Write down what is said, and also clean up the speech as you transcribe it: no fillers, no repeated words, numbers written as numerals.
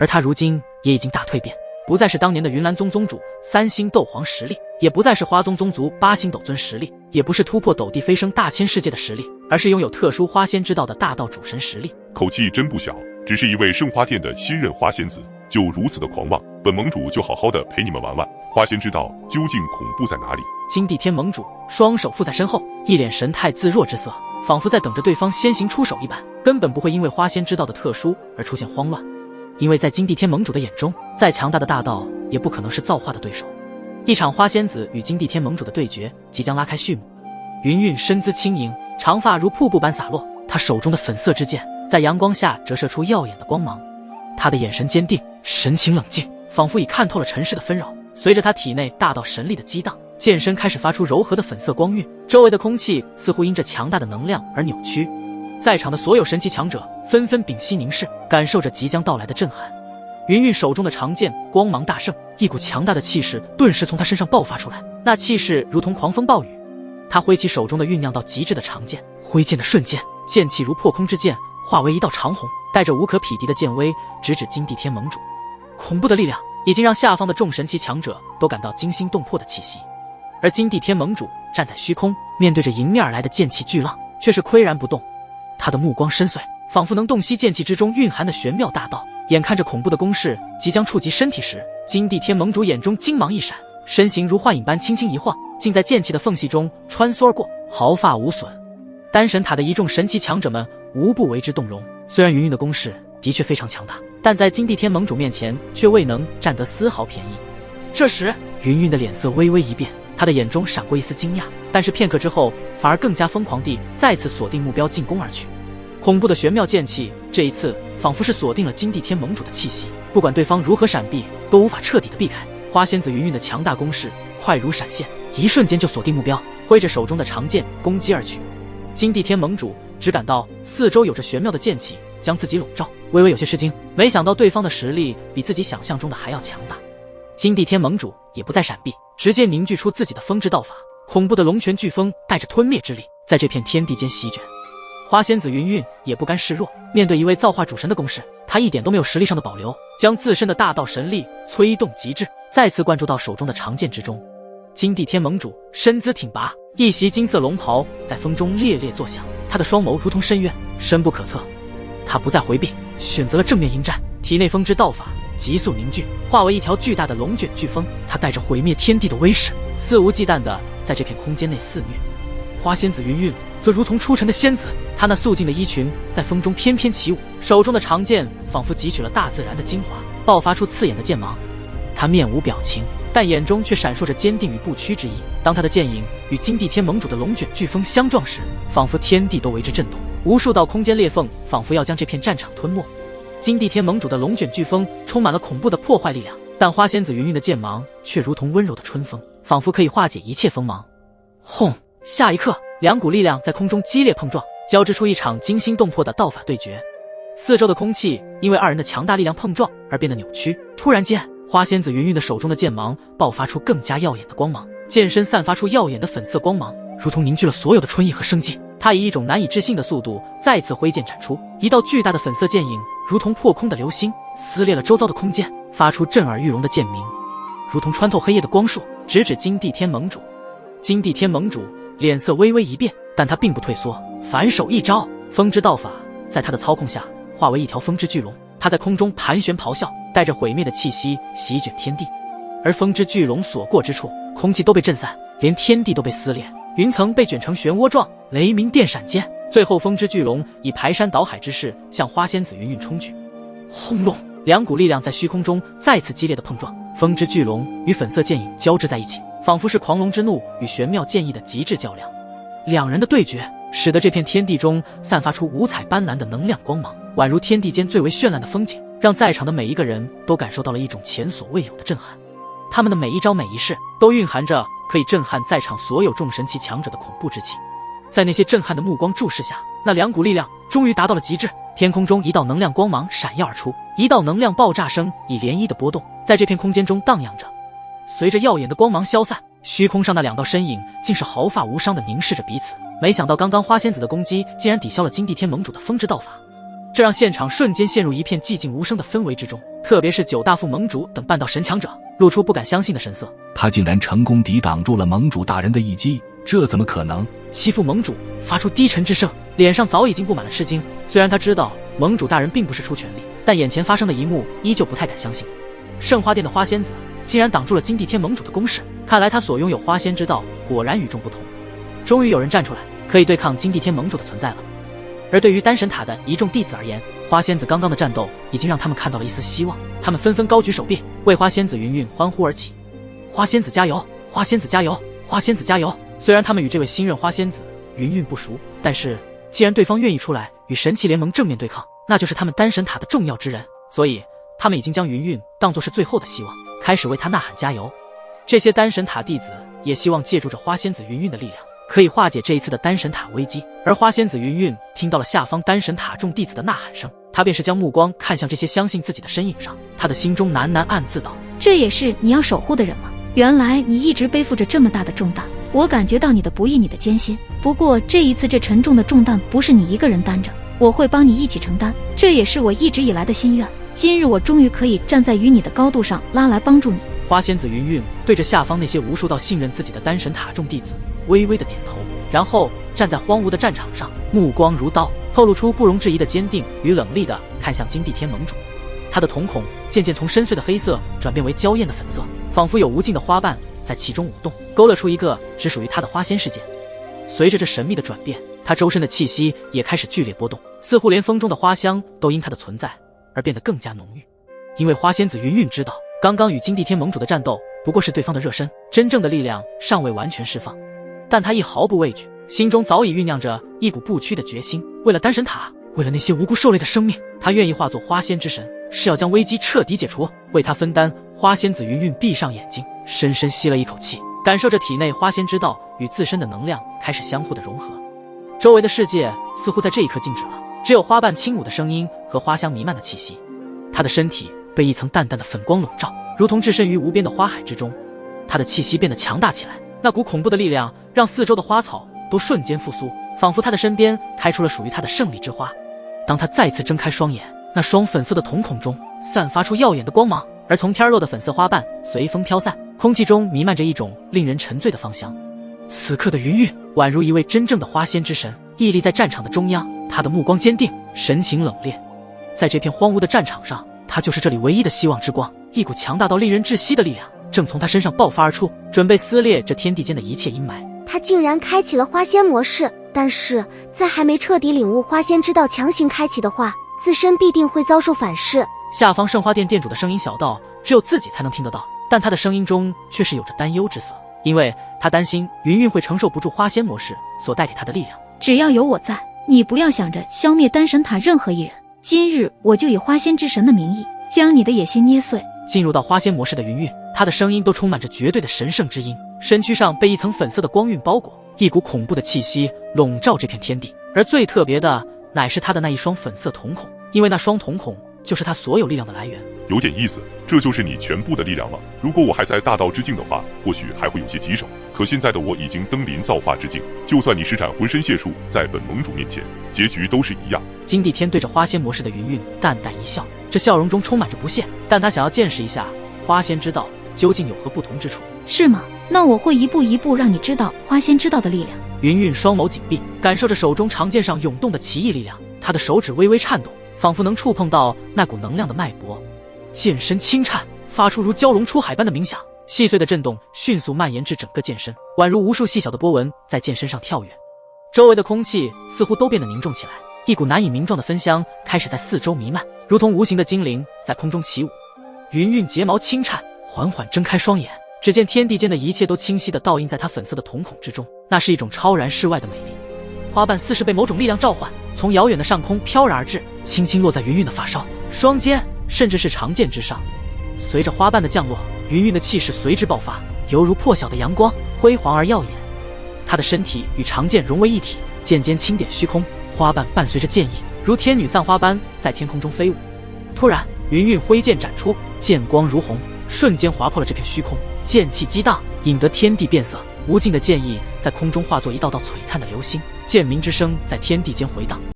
而他如今也已经大蜕变，不再是当年的云岚宗宗主3星斗皇实力，也不再是花宗宗族8星斗尊实力，也不是突破斗帝飞升大千世界的实力，而是拥有特殊花仙之道的大道主神实力。口气真不小，只是一位圣花殿的新任花仙子，就如此的狂妄，本盟主就好好的陪你们玩玩。花仙之道究竟恐怖在哪里？金地天盟主双手负在身后，一脸神态自若之色，仿佛在等着对方先行出手一般，根本不会因为花仙之道的特殊而出现慌乱。因为在金地天盟主的眼中，再强大的大道也不可能是造化的对手。一场花仙子与金地天盟主的对决即将拉开序幕。云韵身姿轻盈，长发如瀑布般洒落，她手中的粉色之剑在阳光下折射出耀眼的光芒。她的眼神坚定，神情冷静，仿佛已看透了尘世的纷扰。随着她体内大道神力的激荡，剑身开始发出柔和的粉色光晕，周围的空气似乎因着强大的能量而扭曲。在场的所有神奇强者纷纷屏息凝视，感受着即将到来的震撼。云韵手中的长剑光芒大盛，一股强大的气势顿时从她身上爆发出来，那气势如同狂风暴雨。她挥起手中的酝酿到极致的长剑，挥剑的瞬间，剑气如破空之剑，化为一道长虹，带着无可匹敌的剑威，直指金地天盟主。恐怖的力量已经让下方的众神奇强者都感到惊心动魄的气息，而金地天盟主站在虚空，面对着迎面而来的剑气巨浪，却是岿然不动。他的目光深邃，仿佛能洞悉剑气之中蕴含的玄妙大道。眼看着恐怖的攻势即将触及身体时，金地天盟主眼中金芒一闪，身形如幻影般轻轻一晃，竟在剑气的缝隙中穿梭而过，毫发无损。丹神塔的一众神奇强者们无不为之动容。虽然云韵的攻势的确非常强大，但在金地天盟主面前却未能占得丝毫便宜。这时云韵的脸色微微一变，她的眼中闪过一丝惊讶，但是片刻之后反而更加疯狂地再次锁定目标进攻而去。恐怖的玄妙剑气这一次仿佛是锁定了金地天盟主的气息，不管对方如何闪避都无法彻底的避开。花仙子云韵的强大攻势快如闪现，一瞬间就锁定目标，挥着手中的长剑攻击而去。金地天盟主只感到四周有着玄妙的剑气将自己笼罩，微微有些吃惊，没想到对方的实力比自己想象中的还要强大。金地天盟主也不再闪避，直接凝聚出自己的风之道法，恐怖的龙泉飓风带着吞灭之力在这片天地间席卷。花仙子云韵也不甘示弱，面对一位造化主神的攻势，她一点都没有实力上的保留，将自身的大道神力催动极致，再次灌注到手中的长剑之中。金地天盟主身姿挺拔，一袭金色龙袍在风中猎猎作响，他的双眸如同深渊，深不可测。他不再回避，选择了正面迎战，体内风之道法急速凝聚，化为一条巨大的龙卷飓风。他带着毁灭天地的威势，肆无忌惮地在这片空间内肆虐。花仙子云韵则如同出尘的仙子，她那素净的衣裙在风中翩翩起舞，手中的长剑仿佛汲取了大自然的精华，爆发出刺眼的剑芒。她面无表情，但眼中却闪烁着坚定与不屈之意。当她的剑影与金地天盟主的龙卷飓风相撞时，仿佛天地都为之震动，无数道空间裂缝仿佛要将这片战场吞没。金地天盟主的龙卷飓风充满了恐怖的破坏力量，但花仙子云韵的剑芒却如同温柔的春风，仿佛可以化解一切锋芒。轰！下一刻，两股力量在空中激烈碰撞，交织出一场惊心动魄的道法对决。四周的空气因为二人的强大力量碰撞而变得扭曲。突然间，花仙子云韵的手中的剑芒爆发出更加耀眼的光芒，剑身散发出耀眼的粉色光芒，如同凝聚了所有的春意和生机。他以一种难以置信的速度再次挥剑斩出，一道巨大的粉色剑影如同破空的流星，撕裂了周遭的空间，发出震耳欲聋的剑鸣，如同穿透黑夜的光束，直指金地天盟主。金地天盟主脸色微微一变，但他并不退缩，反手一招，风之道法在他的操控下化为一条风之巨龙，他在空中盘旋咆哮，带着毁灭的气息席卷天地。而风之巨龙所过之处，空气都被震散，连天地都被撕裂，云层被卷成漩涡状，雷鸣电闪间，最后风之巨龙以排山倒海之势向花仙子云韵冲去。轰隆！两股力量在虚空中再次激烈的碰撞，风之巨龙与粉色剑影交织在一起，仿佛是狂龙之怒与玄妙剑意的极致较量。两人的对决使得这片天地中散发出五彩斑斓的能量光芒，宛如天地间最为绚烂的风景，让在场的每一个人都感受到了一种前所未有的震撼。他们的每一招每一式都蕴含着可以震撼在场所有众神奇强者的恐怖之气。在那些震撼的目光注视下，那两股力量终于达到了极致。天空中一道能量光芒闪耀而出，一道能量爆炸声以涟漪的波动在这片空间中荡漾着。随着耀眼的光芒消散，虚空上那两道身影竟是毫发无伤地凝视着彼此。没想到刚刚花仙子的攻击竟然抵消了金地天盟主的风之道法。这让现场瞬间陷入一片寂静无声的氛围之中。特别是九大副盟主等半道神强者，露出不敢相信的神色。他竟然成功抵挡住了盟主大人的一击，这怎么可能？七副盟主发出低沉之声，脸上早已经布满了吃惊。虽然他知道盟主大人并不是出全力，但眼前发生的一幕依旧不太敢相信。圣花殿的花仙子竟然挡住了金地天盟主的攻势，看来他所拥有花仙之道果然与众不同。终于有人站出来，可以对抗金地天盟主的存在了。而对于丹神塔的一众弟子而言，花仙子刚刚的战斗已经让他们看到了一丝希望，他们纷纷高举手臂，为花仙子云韵欢呼而起。花仙子加油！花仙子加油！花仙子加油！虽然他们与这位新任花仙子云韵不熟，但是既然对方愿意出来与神奇联盟正面对抗，那就是他们丹神塔的重要之人，所以他们已经将云韵当作是最后的希望，开始为他呐喊加油。这些丹神塔弟子也希望借助着花仙子云韵的力量，可以化解这一次的丹神塔危机。而花仙子云韵听到了下方丹神塔众弟子的呐喊声，他便是将目光看向这些相信自己的身影上，他的心中喃喃暗自道：这也是你要守护的人吗？原来你一直背负着这么大的重担，我感觉到你的不易，你的艰辛。不过这一次这沉重的重担不是你一个人担着，我会帮你一起承担，这也是我一直以来的心愿。今日我终于可以站在与你的高度上拉来帮助你。花仙子云韵对着下方那些无数道信任自己的丹神塔众弟子微微的点头，然后站在荒芜的战场上，目光如刀，透露出不容置疑的坚定与冷厉的看向金地天盟主。他的瞳孔渐渐从深邃的黑色转变为娇艳的粉色，仿佛有无尽的花瓣在其中舞动，勾勒出一个只属于他的花仙世界。随着这神秘的转变，他周身的气息也开始剧烈波动，似乎连风中的花香都因他的存在而变得更加浓郁。因为花仙子云韵知道，刚刚与金地天盟主的战斗不过是对方的热身，真正的力量尚未完全释放，但他亦毫不畏惧，心中早已酝酿着一股不屈的决心。为了丹神塔，为了那些无辜受累的生命，他愿意化作花仙之神，是要将危机彻底解除。为他分担，花仙子云韵闭上眼睛，深深吸了一口气，感受着体内花仙之道与自身的能量开始相互的融合。周围的世界似乎在这一刻静止了，只有花瓣轻舞的声音和花香弥漫的气息。他的身体被一层淡淡的粉光笼罩，如同置身于无边的花海之中。他的气息变得强大起来，那股恐怖的力量让四周的花草都瞬间复苏，仿佛他的身边开出了属于他的胜利之花。当他再次睁开双眼，那双粉色的瞳孔中散发出耀眼的光芒，而从天而落的粉色花瓣随风飘散，空气中弥漫着一种令人沉醉的芳香。此刻的云韵宛如一位真正的花仙之神，屹立在战场的中央，他的目光坚定，神情冷冽。在这片荒芜的战场上，他就是这里唯一的希望之光。一股强大到令人窒息的力量正从他身上爆发而出，准备撕裂这天地间的一切阴霾。他竟然开启了花仙模式，但是在还没彻底领悟花仙之道强行开启的话，自身必定会遭受反噬。下方圣花殿店主的声音小到只有自己才能听得到，但他的声音中却是有着担忧之色，因为他担心云韵会承受不住花仙模式所带给他的力量。只要有我在，你不要想着消灭丹神塔任何一人，今日我就以花仙之神的名义将你的野心捏碎。进入到花仙模式的云韵，她的声音都充满着绝对的神圣之音，身躯上被一层粉色的光晕包裹，一股恐怖的气息笼罩这片天地。而最特别的乃是她的那一双粉色瞳孔，因为那双瞳孔就是她所有力量的来源。有点意思，这就是你全部的力量吗？如果我还在大道之境的话，或许还会有些棘手，可现在的我已经登临造化之境，就算你施展浑身解数，在本盟主面前，结局都是一样。金地天对着花仙模式的云韵淡淡一笑，这笑容中充满着不屑，但他想要见识一下花仙之道究竟有何不同之处。是吗？那我会一步一步让你知道花仙之道的力量。云韵双眸紧闭，感受着手中长剑上涌动的奇异力量，他的手指微微颤动，仿佛能触碰到那股能量的脉搏。剑身轻颤，发出如蛟龙出海般的鸣响，细碎的震动迅速蔓延至整个剑身，宛如无数细小的波纹在剑身上跳跃。周围的空气似乎都变得凝重起来，一股难以名状的芬香开始在四周弥漫，如同无形的精灵在空中起舞。云韵睫毛轻颤，缓缓睁开双眼，只见天地间的一切都清晰地倒映在她粉色的瞳孔之中，那是一种超然世外的美丽。花瓣似是被某种力量召唤，从遥远的上空飘然而至，轻轻落在云韵的发梢、双肩，甚至是长剑之上。随着花瓣的降落，云韵的气势随之爆发，犹如破晓的阳光，辉煌而耀眼。她的身体与长剑融为一体，剑尖轻点虚空，花瓣伴随着剑意，如天女散花般在天空中飞舞。突然，云韵挥剑斩出，剑光如虹，瞬间划破了这片虚空，剑气激荡，引得天地变色，无尽的剑意在空中化作一道道璀璨的流星，剑鸣之声在天地间回荡。